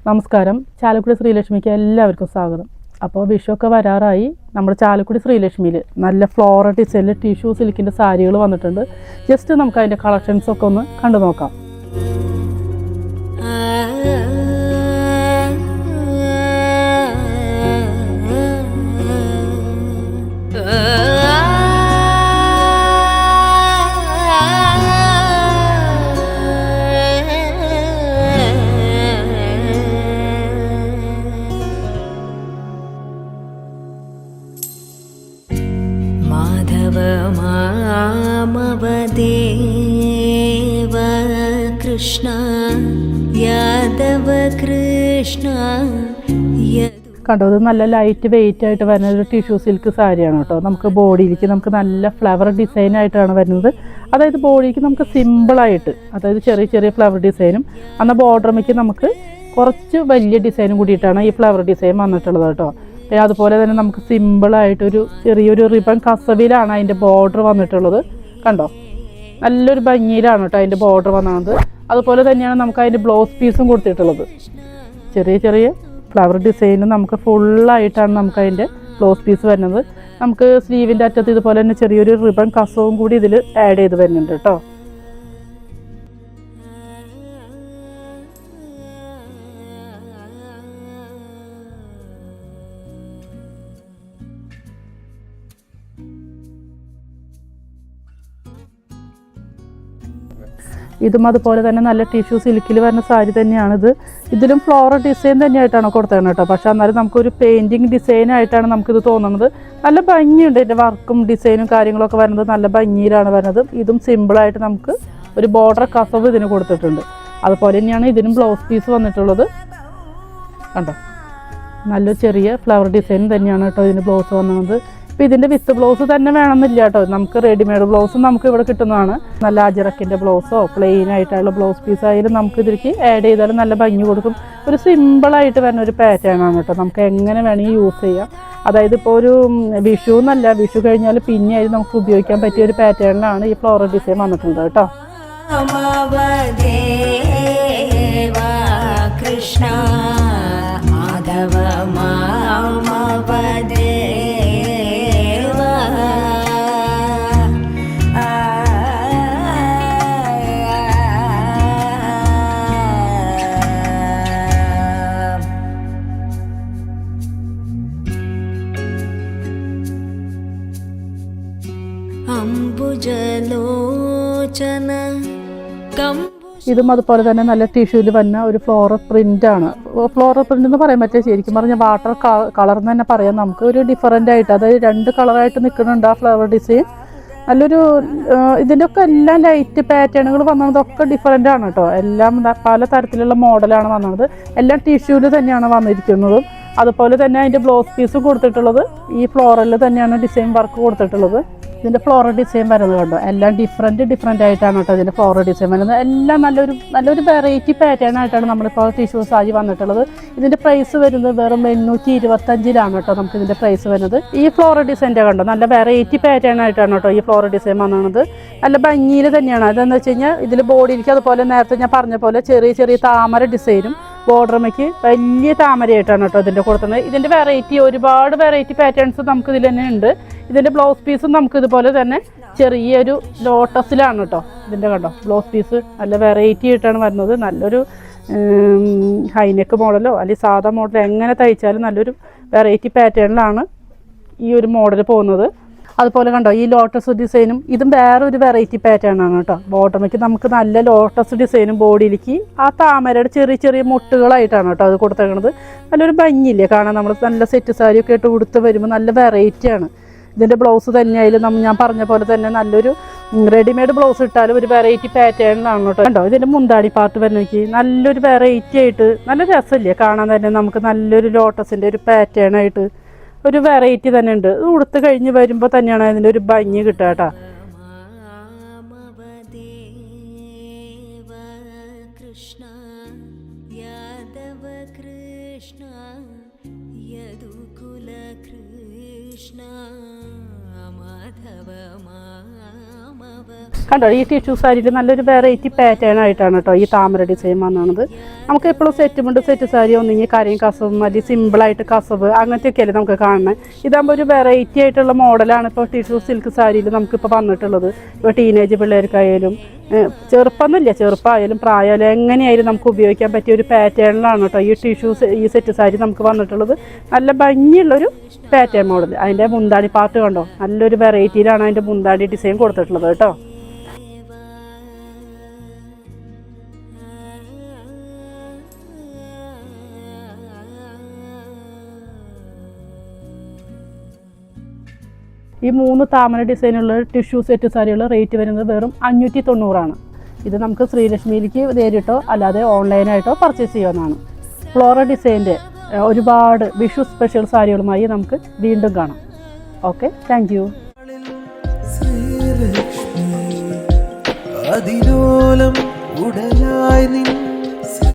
നമസ്കാരം. ചാലക്കുടി ശ്രീലക്ഷ്മിക്ക് എല്ലാവർക്കും സ്വാഗതം. അപ്പോൾ വിഷുവൊക്കെ വരാറായി. നമ്മുടെ ചാലക്കുടി ശ്രീലക്ഷ്മിയിൽ നല്ല ഫ്ലോറൽ ഡിസൈനിൽ ടിഷ്യൂ സിൽക്കിൻ്റെ സാരികൾ വന്നിട്ടുണ്ട്. ജസ്റ്റ് നമുക്ക് അതിൻ്റെ കളക്ഷൻസൊക്കെ ഒന്ന് കണ്ടു നോക്കാം. മാധവ മാമവദേവ കൃഷ്ണ യാദവ കൃഷ്ണ. കണ്ടോ, ഇത് നല്ല ലൈറ്റ് വെയിറ്റ് ആയിട്ട് വരുന്ന ഒരു ടിഷ്യൂ സിൽക്ക് സാരിയാണ് കേട്ടോ. നമുക്ക് ബോഡിയിലേക്ക് നമുക്ക് നല്ല ഫ്ലവർ ഡിസൈനായിട്ടാണ് വരുന്നത്. അതായത് ബോഡിക്ക് നമുക്ക് സിമ്പിളായിട്ട്, അതായത് ചെറിയ ചെറിയ ഫ്ലവർ ഡിസൈനും എന്നാൽ ബോർഡർമേക്ക് നമുക്ക് കുറച്ച് വലിയ ഡിസൈനും കൂടിയിട്ടാണ് ഈ ഫ്ലവർ ഡിസൈൻ വന്നിട്ടുള്ളത് കേട്ടോ. അതുപോലെ തന്നെ നമുക്ക് സിമ്പിളായിട്ടൊരു ചെറിയൊരു റിബൺ കസവിലാണ് അതിൻ്റെ ബോർഡർ വന്നിട്ടുള്ളത്. കണ്ടോ, നല്ലൊരു ഭംഗിയിലാണ് കേട്ടോ അതിൻ്റെ ബോർഡർ വന്നത്. അതുപോലെ തന്നെയാണ് നമുക്ക് അതിൻ്റെ ബ്ലൗസ് പീസും കൊടുത്തിട്ടുള്ളത്. ചെറിയ ചെറിയ ഫ്ലവർ ഡിസൈനും നമുക്ക് ഫുള്ളായിട്ടാണ് നമുക്ക് അതിൻ്റെ ബ്ലൗസ് പീസ് വരുന്നത്. നമുക്ക് സ്ലീവിൻ്റെ അറ്റത്ത് ഇതുപോലെ തന്നെ ചെറിയൊരു റിബൺ കസവും കൂടി ഇതിൽ ആഡ് ചെയ്ത് വരുന്നുണ്ട് കേട്ടോ. ഇതും അതുപോലെ തന്നെ നല്ല ടിഷ്യൂ സിൽക്കിൽ വരുന്ന സാരി തന്നെയാണിത്. ഇതിലും ഫ്ലോറൽ ഡിസൈൻ തന്നെയായിട്ടാണ് കൊടുത്തത് കേട്ടോ. പക്ഷേ എന്നാലും നമുക്കൊരു പെയിൻറ്റിങ് ഡിസൈനായിട്ടാണ് നമുക്കിത് തോന്നുന്നത്. നല്ല ഭംഗിയുണ്ട് ഇതിൻ്റെ വർക്കും ഡിസൈനും കാര്യങ്ങളൊക്കെ വരുന്നത്. നല്ല ഭംഗിയിലാണ് വരുന്നത്. ഇതും സിമ്പിളായിട്ട് നമുക്ക് ഒരു ബോർഡർ കസവ് ഇതിന് കൊടുത്തിട്ടുണ്ട്. അതുപോലെ തന്നെയാണ് ഇതിനും ബ്ലൗസ് പീസ് വന്നിട്ടുള്ളത്. കണ്ടോ, നല്ലൊരു ചെറിയ ഫ്ലവർ ഡിസൈൻ തന്നെയാണ് കേട്ടോ ഇതിന് ബ്ലൗസ് വന്നത്. ഇപ്പോൾ ഇതിൻ്റെ വിത്ത് ബ്ലൗസ് തന്നെ വേണമെന്നില്ല കേട്ടോ. നമുക്ക് റെഡിമെയ്ഡ് ബ്ലൗസും നമുക്ക് ഇവിടെ കിട്ടുന്നതാണ്. നല്ല അജിറക്കിൻ്റെ ബ്ലൗസോ പ്ലെയിൻ ആയിട്ടുള്ള ബ്ലൗസ് പീസ് ആയാലും നമുക്ക് ഇതിലേക്ക് ആഡ് ചെയ്താലും നല്ല ഭംഗി കൊടുക്കും. ഒരു സിമ്പിളായിട്ട് വരുന്ന ഒരു പാറ്റേൺ ആണ് കേട്ടോ. നമുക്ക് എങ്ങനെ വേണമെങ്കിൽ യൂസ് ചെയ്യാം. അതായത് ഇപ്പോൾ ഒരു വിഷു എന്നല്ല, വിഷു കഴിഞ്ഞാൽ പിന്നെയായി നമുക്ക് ഉപയോഗിക്കാൻ പറ്റിയ ഒരു പാറ്റേണിലാണ് ഈ ഫ്ലോറൽ ഡിസൈൻ വന്നിട്ടുള്ളത് കേട്ടോ. കൃഷ്ണ മാധവ മാമവദേ. ഇതും അതുപോലെ തന്നെ നല്ല ടിഷ്യൂല് വന്ന ഒരു ഫ്ലോറൽ പ്രിൻ്റാണ്. ഫ്ലോറൽ പ്രിൻ്റ് എന്ന് പറയാൻ പറ്റില്ല, ശരിക്കും പറഞ്ഞാൽ വാട്ടർ കളർ എന്ന് തന്നെ പറയാം. നമുക്ക് ഒരു ഡിഫറൻ്റ് ആയിട്ട്, അതായത് രണ്ട് കളറായിട്ട് നിൽക്കുന്നുണ്ട് ആ ഫ്ലവർ ഡിസൈൻ. നല്ലൊരു ഇതിൻ്റെ ഒക്കെ എല്ലാം ലൈറ്റ് പാറ്റേണുകൾ വന്നതൊക്കെ ഡിഫറൻ്റ് ആണ് കേട്ടോ. എല്ലാം പല തരത്തിലുള്ള മോഡലാണ് വന്നത്. എല്ലാം ടിഷ്യൂല് തന്നെയാണ് വന്നിരിക്കുന്നതും. അതുപോലെ തന്നെ അതിൻ്റെ ബ്ലൗസ് പീസ് കൊടുത്തിട്ടുള്ളത് ഈ ഫ്ലോറലിൽ തന്നെയാണ് ഡിസൈൻ വർക്ക് കൊടുത്തിട്ടുള്ളത്. ഇതിൻ്റെ ഫ്ലോറൽ ഡിസൈൻ വരുന്നത് കണ്ടോ, എല്ലാം ഡിഫറെൻ്റ് ആയിട്ടാണ് കേട്ടോ ഇതിൻ്റെ ഫ്ലോറൽ ഡിസൈൻ വരുന്നത്. എല്ലാം നല്ലൊരു വെറൈറ്റി പാറ്റേൺ ആയിട്ടാണ് നമ്മളിപ്പോൾ ടിഷ്യൂ സാരി വന്നിട്ടുള്ളത്. ഇതിൻ്റെ പ്രൈസ് വരുന്നത് വെറും 825 കേട്ടോ നമുക്ക് ഇതിൻ്റെ പ്രൈസ് വരുന്നത്. ഈ ഫ്ലോറൽ ഡിസൈൻ്റെ കണ്ടോ, നല്ല വെറൈറ്റി പാറ്റേൺ ആയിട്ടാണ് കേട്ടോ ഈ ഫ്ലോറൽ ഡിസൈൻ വന്നത്. നല്ല ഭംഗിയിൽ തന്നെയാണ്. അതെന്ന് വെച്ച് കഴിഞ്ഞാൽ ഇതിൽ ബോഡിയിലേക്ക് അതുപോലെ നേരത്തെ ഞാൻ പറഞ്ഞ പോലെ ചെറിയ ചെറിയ താമര ഡിസൈനും ബോർഡർമേക്ക് വലിയ താമരയായിട്ടാണ് കേട്ടോ ഇതിൻ്റെ കൊടുക്കുന്നത്. ഇതിൻ്റെ ഒരുപാട് വെറൈറ്റി പാറ്റേൺസ് നമുക്ക് ഇതിൽ തന്നെ ഉണ്ട്. ഇതിൻ്റെ ബ്ലൗസ് പീസും നമുക്ക് ഇതുപോലെ തന്നെ ചെറിയൊരു ലോട്ടസിലാണ് കേട്ടോ ഇതിൻ്റെ കണ്ടോ ബ്ലൗസ് പീസ്. നല്ല വെറൈറ്റി ആയിട്ടാണ് വരുന്നത്. നല്ലൊരു ഹൈനെക്ക് മോഡലോ അല്ലെങ്കിൽ സാധാ മോഡലോ എങ്ങനെ തയ്ച്ചാലും നല്ലൊരു വെറൈറ്റി പാറ്റേണിലാണ് ഈ ഒരു മോഡൽ പോകുന്നത്. അതുപോലെ കണ്ടോ ഈ ലോട്ടസ് ഡിസൈനും ഇതും വേറൊരു വെറൈറ്റി പാറ്റേൺ ആണ് കേട്ടോ. ബോട്ടമേക്ക് നമുക്ക് നല്ല ലോട്ടസ് ഡിസൈനും ബോഡിയിലേക്ക് ആ താമരയുടെ ചെറിയ ചെറിയ മുട്ടുകളായിട്ടാണ് കേട്ടോ അത് കൊടുത്തേക്കുന്നത്. നല്ലൊരു ഭംഗിയില്ലേ കാണാൻ. നമ്മൾ നല്ല സെറ്റ് സാരിയൊക്കെ ഇട്ട് കൊടുത്ത് വരുമ്പോൾ നല്ല വെറൈറ്റിയാണ്. ഇതിൻ്റെ ബ്ലൗസ് തന്നെയായാലും ഞാൻ പറഞ്ഞ പോലെ തന്നെ നല്ലൊരു റെഡിമെയ്ഡ് ബ്ലൗസ് ഇട്ടാലും ഒരു വെറൈറ്റി പാറ്റേണിലാണ് കേട്ടോ. കണ്ടോ ഇതിൻ്റെ മുന്താണി പാർട്ട് വരുന്നേക്ക് നല്ലൊരു വെറൈറ്റി ആയിട്ട് നല്ല രസമില്ലേ കാണാൻ തന്നെ. നമുക്ക് നല്ലൊരു ലോട്ടസിൻ്റെ ഒരു പാറ്റേൺ ആയിട്ട് ഒരു വെറൈറ്റി തന്നെ ഉണ്ട്. ഇത് ഉടുത്ത് കഴിഞ്ഞ് വരുമ്പോൾ തന്നെയാണ് അതിൻ്റെ ഒരു ഭംഗി കിട്ടുക കേട്ടോ. കൃഷ്ണ യാദവ കൃഷ്ണ യദുകുല കൃഷ്ണ മാധവ മാമവ കണ്ടോ ഈ ടിഷ്യൂ സാരിയിൽ നല്ലൊരു വെറൈറ്റി പാറ്റേൺ ആയിട്ടാണ് കേട്ടോ ഈ താമര ഡിസൈൻ വന്നത്. നമുക്ക് എപ്പോഴും സെറ്റുമുണ്ട് സെറ്റ് സാരി ഒന്നെങ്കിൽ കരയും കസവും അല്ലെങ്കിൽ സിമ്പിളായിട്ട് കസവ് അങ്ങനത്തെയൊക്കെയല്ലേ നമുക്ക് കാണുന്നത്. ഇതാകുമ്പോൾ ഒരു വെറൈറ്റി ആയിട്ടുള്ള മോഡലാണ് ഇപ്പോൾ ടിഷ്യൂ സിൽക്ക് സാരിയിൽ നമുക്കിപ്പോൾ വന്നിട്ടുള്ളത്. ഇപ്പോൾ ടീനേജ് പിള്ളേർക്കായാലും ചെറുപ്പമൊന്നുമില്ല, ചെറുപ്പമായാലും പ്രായമായാലും എങ്ങനെയായാലും നമുക്ക് ഉപയോഗിക്കാൻ പറ്റിയ ഒരു പാറ്റേണിലാണ് കേട്ടോ ഈ ടിഷ്യൂ ഈ സെറ്റ് സാരി നമുക്ക് വന്നിട്ടുള്ളത്. നല്ല ഭംഗിയുള്ളൊരു പാറ്റേൺ മോഡൽ. അതിൻ്റെ മുന്താണി പാർട്ട് കണ്ടോ, നല്ലൊരു വെറൈറ്റിയിലാണ് അതിൻ്റെ മുന്താണി ഡിസൈൻ കൊടുത്തിട്ടുള്ളത് കേട്ടോ. ഈ 3 താമര ഡിസൈനുള്ള ടിഷ്യൂ സെറ്റ് സാരികൾ റേറ്റ് വരുന്നത് വെറും 590 ഇത് നമുക്ക് ശ്രീലക്ഷ്മിയിലേക്ക് നേരിട്ടോ അല്ലാതെ ഓൺലൈനായിട്ടോ പർച്ചേസ് ചെയ്യാവുന്നതാണ്. ഫ്ലോറൽ ഡിസൈൻ്റെ ഒരുപാട് വിഷു സ്പെഷ്യൽ സാരികളുമായി നമുക്ക് വീണ്ടും കാണാം. Okay, thank you. അതിലോലം ഉടലായി നിൻ